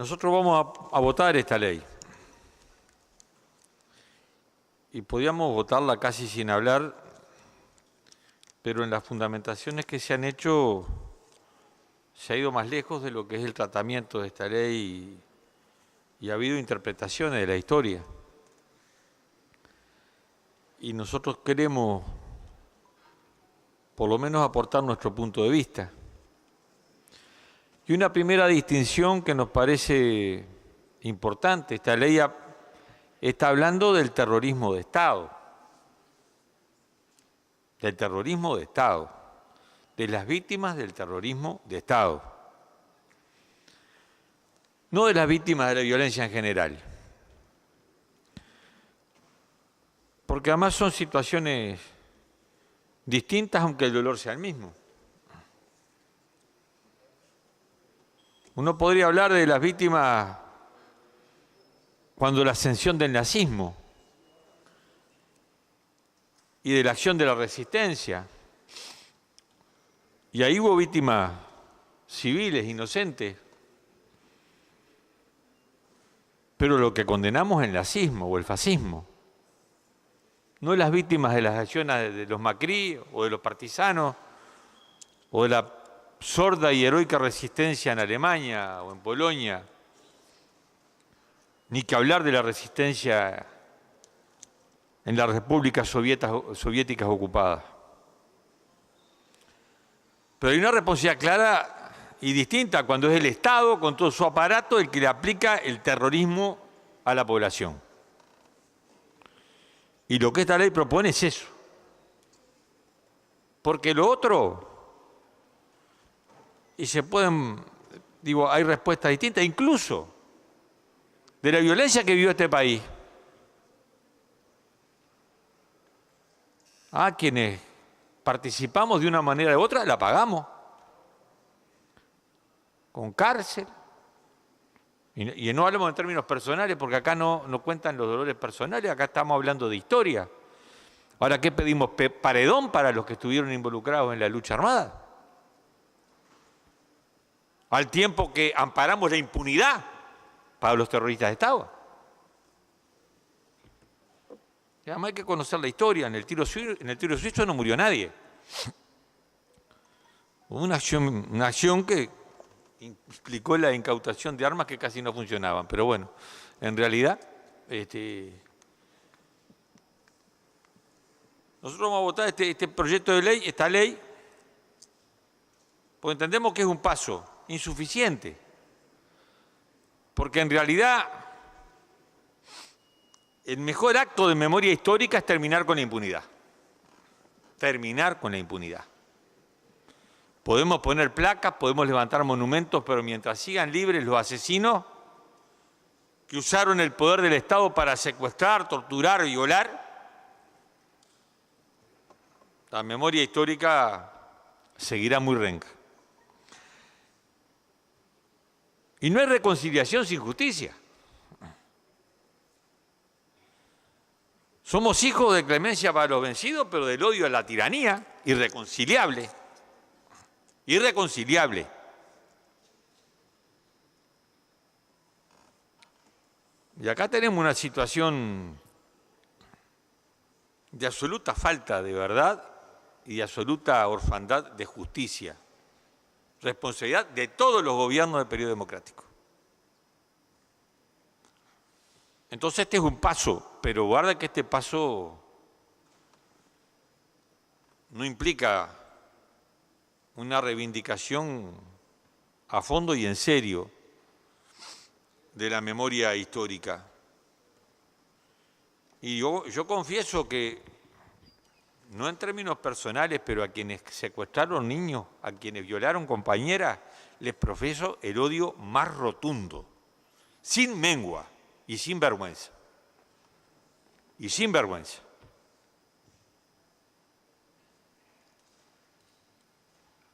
Nosotros vamos a votar esta ley. Y podíamos votarla casi sin hablar, pero en las fundamentaciones que se han hecho se ha ido más lejos de lo que es el tratamiento de esta ley y ha habido interpretaciones de la historia. Y nosotros queremos, por lo menos, aportar nuestro punto de vista. Y una primera distinción que nos parece importante, esta ley está hablando del terrorismo de Estado, de las víctimas del terrorismo de Estado, no de las víctimas de la violencia en general. Porque además son situaciones distintas, aunque el dolor sea el mismo. Uno podría hablar de las víctimas cuando la ascensión del nazismo y de la acción de la resistencia, y ahí hubo víctimas civiles, inocentes, pero lo que condenamos es el nazismo o el fascismo, no las víctimas de las acciones de los Macri o de los partisanos o de la sorda y heroica resistencia en Alemania o en Polonia, ni que hablar de la resistencia en las repúblicas soviéticas ocupadas. Pero hay una responsabilidad clara y distinta cuando es el Estado, con todo su aparato, el que le aplica el terrorismo a la población. Y lo que esta ley propone es eso. Porque lo otro, y se pueden, hay respuestas distintas, incluso de la violencia que vivió este país. A quienes participamos de una manera u otra, la pagamos. Con cárcel. Y no hablamos en términos personales, porque acá no cuentan los dolores personales, acá estamos hablando de historia. Ahora, ¿qué pedimos? ¿Paredón para los que estuvieron involucrados en la lucha armada? Al tiempo que amparamos la impunidad para los terroristas de Estado. Y además hay que conocer la historia. En el tiro suizo no murió nadie. Hubo una acción que implicó la incautación de armas que casi no funcionaban. Pero bueno, en realidad, nosotros vamos a votar este proyecto de ley, esta ley, porque entendemos que es un paso insuficiente. Porque en realidad el mejor acto de memoria histórica es terminar con la impunidad. Terminar con la impunidad. Podemos poner placas, podemos levantar monumentos, pero mientras sigan libres los asesinos que usaron el poder del Estado para secuestrar, torturar, violar, la memoria histórica seguirá muy renca. Y no hay reconciliación sin justicia. Somos hijos de clemencia para los vencidos, pero del odio a la tiranía, irreconciliable. Irreconciliable. Y acá tenemos una situación de absoluta falta de verdad y de absoluta orfandad de justicia. Responsabilidad de todos los gobiernos del periodo democrático. Entonces este es un paso, pero guarda que este paso no implica una reivindicación a fondo y en serio de la memoria histórica. Y yo confieso que, no en términos personales, pero a quienes secuestraron niños, a quienes violaron compañeras, les profeso el odio más rotundo, sin mengua y sin vergüenza. Y sin vergüenza.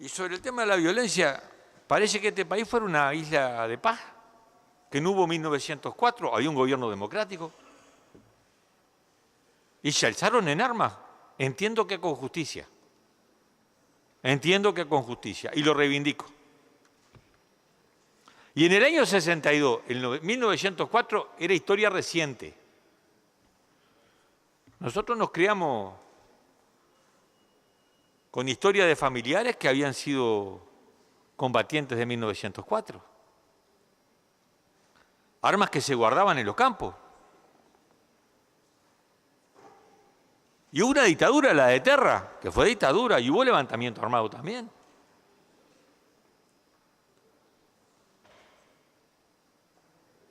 Y sobre el tema de la violencia, parece que este país fuera una isla de paz, que no hubo 1904, había un gobierno democrático, y se alzaron en armas. Entiendo que con justicia. Entiendo que con justicia, y lo reivindico. Y en el año 62, en 1904, era historia reciente. Nosotros nos criamos con historia de familiares que habían sido combatientes de 1904. Armas que se guardaban en los campos. Y hubo una dictadura, la de Terra, que fue dictadura, y hubo levantamiento armado también.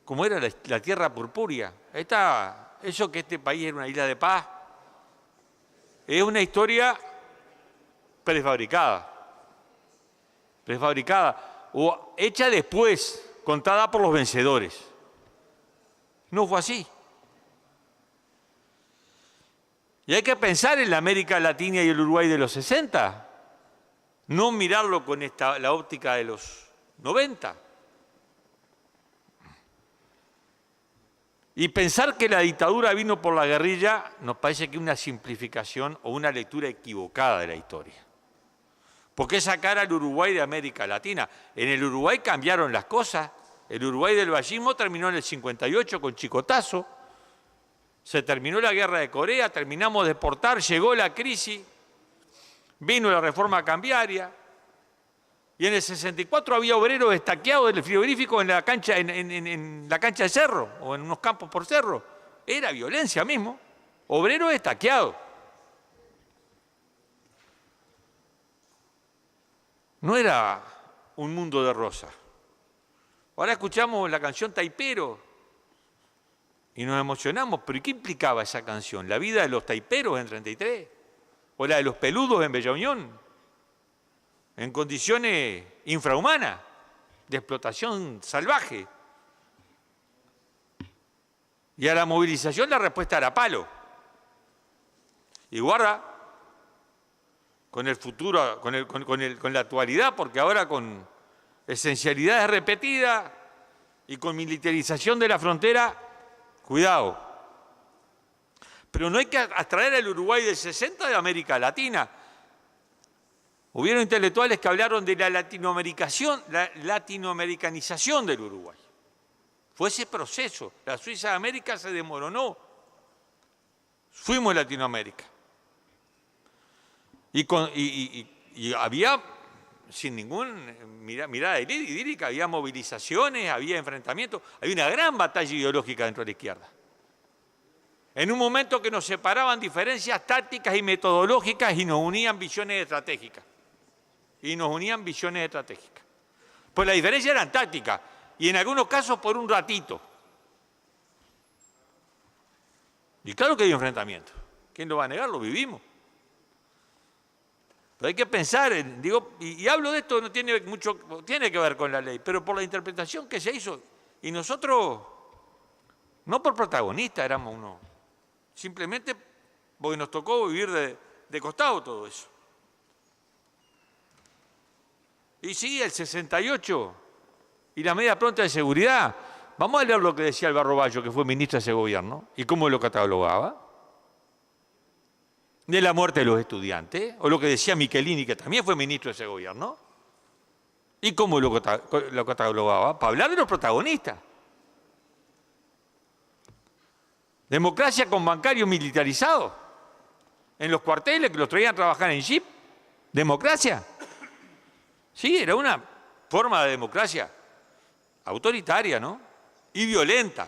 Como era la tierra purpúrea. Eso que este país era una isla de paz, es una historia prefabricada. O hecha después, contada por los vencedores. No fue así. Y hay que pensar en la América Latina y el Uruguay de los 60, no mirarlo con la óptica de los 90. Y pensar que la dictadura vino por la guerrilla nos parece que es una simplificación o una lectura equivocada de la historia. ¿Por qué sacar al Uruguay de América Latina? En el Uruguay cambiaron las cosas. El Uruguay del vallismo terminó en el 58 con Chicotazo. Se terminó la guerra de Corea, terminamos de exportar, llegó la crisis, vino la reforma cambiaria. Y en el 64 había obreros estaqueados del frigorífico en la cancha, en la cancha de cerro o en unos campos por cerro. Era violencia mismo. Obreros estaqueados. No era un mundo de rosas. Ahora escuchamos la canción Taipero y nos emocionamos. ¿Pero qué implicaba esa canción? ¿La vida de los taiperos en 33? ¿O la de los peludos en Bella Unión? En condiciones infrahumanas, de explotación salvaje. Y a la movilización la respuesta era palo. Y guarda con el futuro, con la actualidad, porque ahora con esencialidades repetidas y con militarización de la frontera, cuidado. Pero no hay que abstraer al Uruguay del 60 de América Latina. Hubieron intelectuales que hablaron de la latinoamericanización del Uruguay. Fue ese proceso. La Suiza de América se desmoronó. Fuimos Latinoamérica. Y había, sin ninguna mirada idílica, había movilizaciones, había enfrentamientos, había una gran batalla ideológica dentro de la izquierda. En un momento que nos separaban diferencias tácticas y metodológicas y nos unían visiones estratégicas. Pues la diferencia eran tácticas y en algunos casos por un ratito. Y claro que hay enfrentamientos. ¿Quién lo va a negar? Lo vivimos. Pero hay que pensar, y hablo de esto, no tiene que ver con la ley, pero por la interpretación que se hizo. Y nosotros, no por protagonistas éramos uno, simplemente porque nos tocó vivir de costado todo eso. Y sí, el 68 y la medida pronta de seguridad. Vamos a leer lo que decía Alvaro Bayo, que fue ministro de ese gobierno, y cómo lo catalogaba. De la muerte de los estudiantes, o lo que decía Michelini, que también fue ministro de ese gobierno, y cómo lo catalogaba, para hablar de los protagonistas. Democracia con bancarios militarizados, en los cuarteles que los traían a trabajar en jeep. Democracia. Sí, era una forma de democracia autoritaria, ¿no? Y violenta.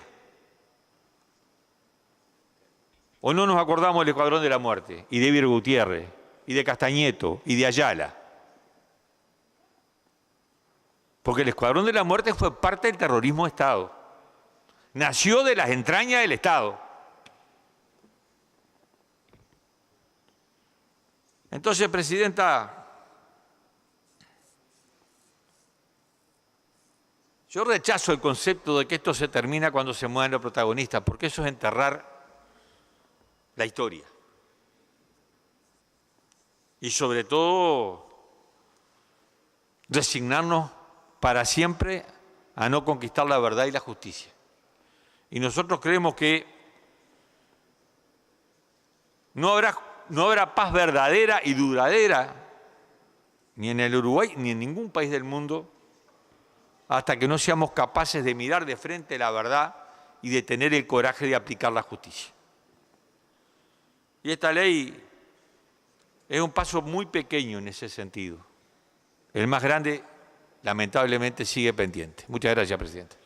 ¿O no nos acordamos del Escuadrón de la Muerte? Y de Vir Gutiérrez, y de Castañeto, y de Ayala. Porque el Escuadrón de la Muerte fue parte del terrorismo de Estado. Nació de las entrañas del Estado. Entonces, Presidenta, yo rechazo el concepto de que esto se termina cuando se mueven los protagonistas, porque eso es enterrar la historia. Y sobre todo, resignarnos para siempre a no conquistar la verdad y la justicia. Y nosotros creemos que no habrá paz verdadera y duradera, ni en el Uruguay, ni en ningún país del mundo, hasta que no seamos capaces de mirar de frente la verdad y de tener el coraje de aplicar la justicia. Y esta ley es un paso muy pequeño en ese sentido. El más grande, lamentablemente, sigue pendiente. Muchas gracias, presidente.